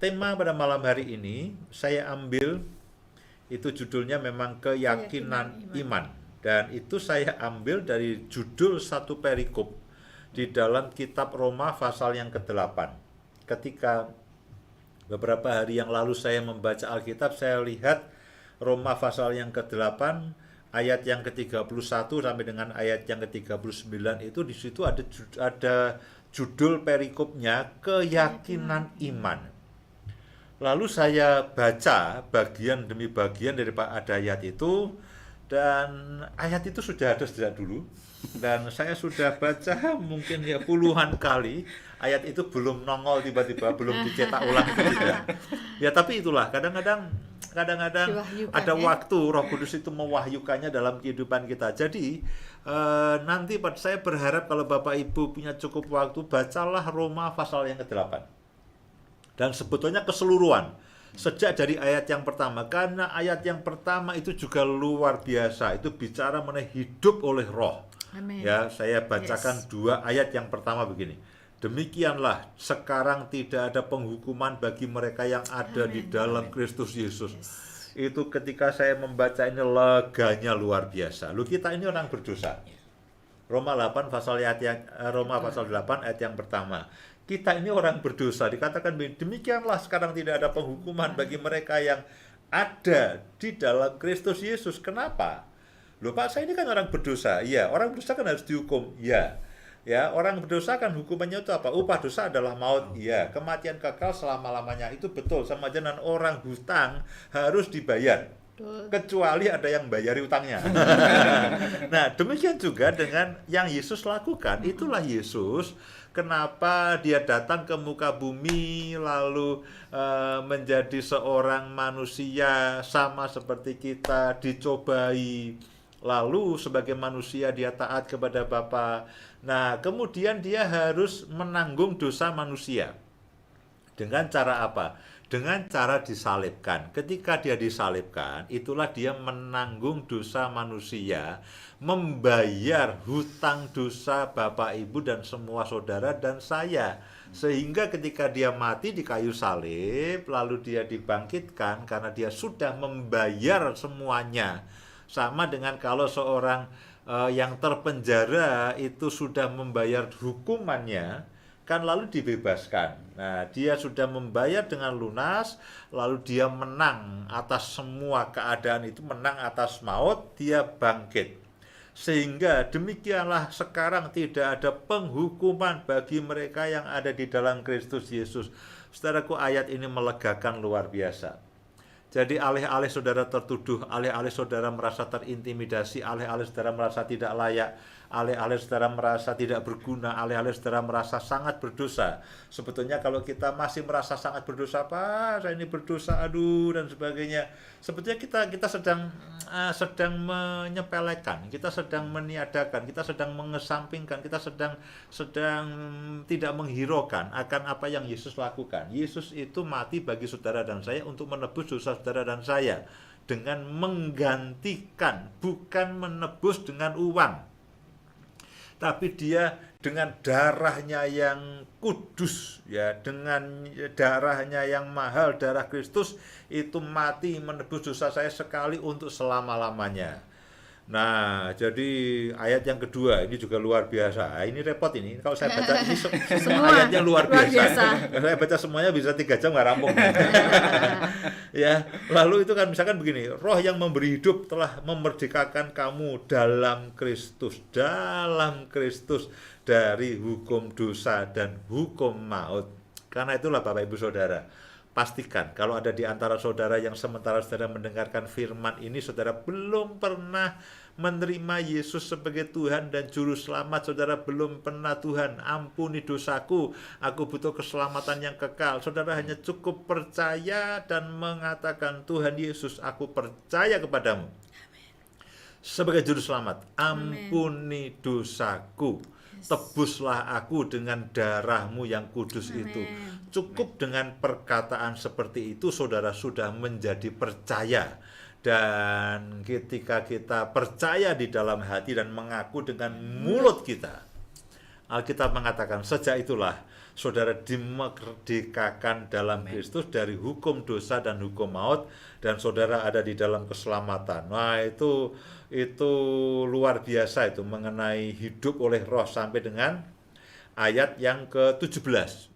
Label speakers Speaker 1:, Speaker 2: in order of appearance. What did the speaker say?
Speaker 1: tema pada malam hari ini saya ambil itu judulnya memang keyakinan iman. Dan itu saya ambil dari judul satu perikop di dalam kitab Roma pasal yang ke-8. Ketika beberapa hari yang lalu saya membaca Alkitab, saya lihat Roma pasal yang ke-8 ayat yang ke-31 sampai dengan ayat yang ke-39 itu di situ ada judul perikopnya keyakinan iman. Lalu saya baca bagian demi bagian daripada ayat itu, dan ayat itu sudah ada sejak dulu, dan saya sudah baca mungkin ya puluhan kali. Ayat itu belum nongol tiba-tiba, belum dicetak ulang juga. Ya tapi itulah, kadang-kadang ada waktu Roh Kudus itu mewahyukannya dalam kehidupan kita. Jadi nanti saya berharap kalau Bapak Ibu punya cukup waktu, bacalah Roma pasal yang ke-8. Dan sebetulnya keseluruhan sejak dari ayat yang pertama, karena ayat yang pertama itu juga luar biasa, itu bicara mengenai hidup oleh Roh.
Speaker 2: Amen.
Speaker 1: Ya, saya bacakan dua ayat yang pertama begini. Demikianlah sekarang tidak ada penghukuman bagi mereka yang ada di dalam Kristus Yesus. Itu ketika saya membaca ini leganya luar biasa. Lu kita ini orang berdosa. Roma 8 pasal 8 ayat yang pertama. Kita ini orang berdosa, dikatakan demikianlah sekarang tidak ada penghukuman bagi mereka yang ada di dalam Kristus Yesus. Kenapa? Loh Pak, saya ini kan orang berdosa. Iya, orang berdosa kan harus dihukum. Iya. Ya, orang berdosa kan hukumannya itu apa? Upah dosa adalah maut. Iya, kematian kekal selama-lamanya. Itu betul, sama aja dengan orang hutang harus dibayar. Kecuali ada yang bayari utangnya. Nah, demikian juga dengan yang Yesus lakukan. Itulah Yesus. Kenapa dia datang ke muka bumi lalu menjadi seorang manusia sama seperti kita, dicobai, lalu sebagai manusia dia taat kepada Bapa. Nah, kemudian dia harus menanggung dosa manusia. Dengan cara apa? Dengan cara disalibkan. Ketika dia disalibkan, itulah dia menanggung dosa manusia, membayar hutang dosa Bapak Ibu dan semua saudara dan saya. Sehingga ketika dia mati di kayu salib, lalu dia dibangkitkan karena dia sudah membayar semuanya. Sama dengan kalau seorang yang terpenjara itu sudah membayar hukumannya, kan lalu dibebaskan. Nah, dia sudah membayar dengan lunas, lalu dia menang atas semua keadaan itu, menang atas maut, dia bangkit. Sehingga demikianlah sekarang tidak ada penghukuman bagi mereka yang ada di dalam Kristus Yesus. Saudaraku, ayat ini melegakan luar biasa. Jadi alih-alih saudara tertuduh, alih-alih saudara merasa terintimidasi, alih-alih saudara merasa tidak layak, alih-alih saudara merasa tidak berguna, alih-alih saudara merasa sangat berdosa. Sebetulnya kalau kita masih merasa sangat berdosa, Pak, saya ini berdosa, aduh, dan sebagainya. Sebetulnya kita sedang menyepelekan, kita sedang meniadakan, kita sedang mengesampingkan, kita sedang tidak menghiraukan akan apa yang Yesus lakukan. Yesus itu mati bagi saudara dan saya untuk menebus dosa saudara dan saya dengan menggantikan, bukan menebus dengan uang, tapi dia dengan darahnya yang kudus, ya, dengan darahnya yang mahal, darah Kristus itu mati menebus dosa saya sekali untuk selama-lamanya. Nah, jadi ayat yang kedua ini juga luar biasa. Ini repot ini. Kalau saya baca ini semua ayatnya luar biasa. Saya baca semuanya bisa 3 jam nggak rampung. Ya, lalu itu kan misalkan begini, Roh yang memberi hidup telah memerdekakan kamu dalam Kristus dari hukum dosa dan hukum maut. Karena itulah Bapak Ibu Saudara, pastikan kalau ada di antara saudara yang sementara saudara mendengarkan firman ini, saudara belum pernah menerima Yesus sebagai Tuhan dan Juru Selamat, saudara belum pernah, Tuhan ampuni dosaku, aku butuh keselamatan yang kekal. Saudara hanya cukup percaya dan mengatakan, Tuhan Yesus, aku percaya kepadamu sebagai Juru Selamat, ampuni dosaku, tebuslah aku dengan darahmu yang kudus. Amen. Itu cukup. Amen. Dengan perkataan seperti itu saudara sudah menjadi percaya. Dan ketika kita percaya di dalam hati dan mengaku dengan mulut kita, Alkitab mengatakan sejak itulah saudara dimerdekakan dalam Kristus dari hukum dosa dan hukum maut, dan saudara ada di dalam keselamatan. Nah, itu luar biasa itu mengenai hidup oleh Roh sampai dengan ayat yang ke-17.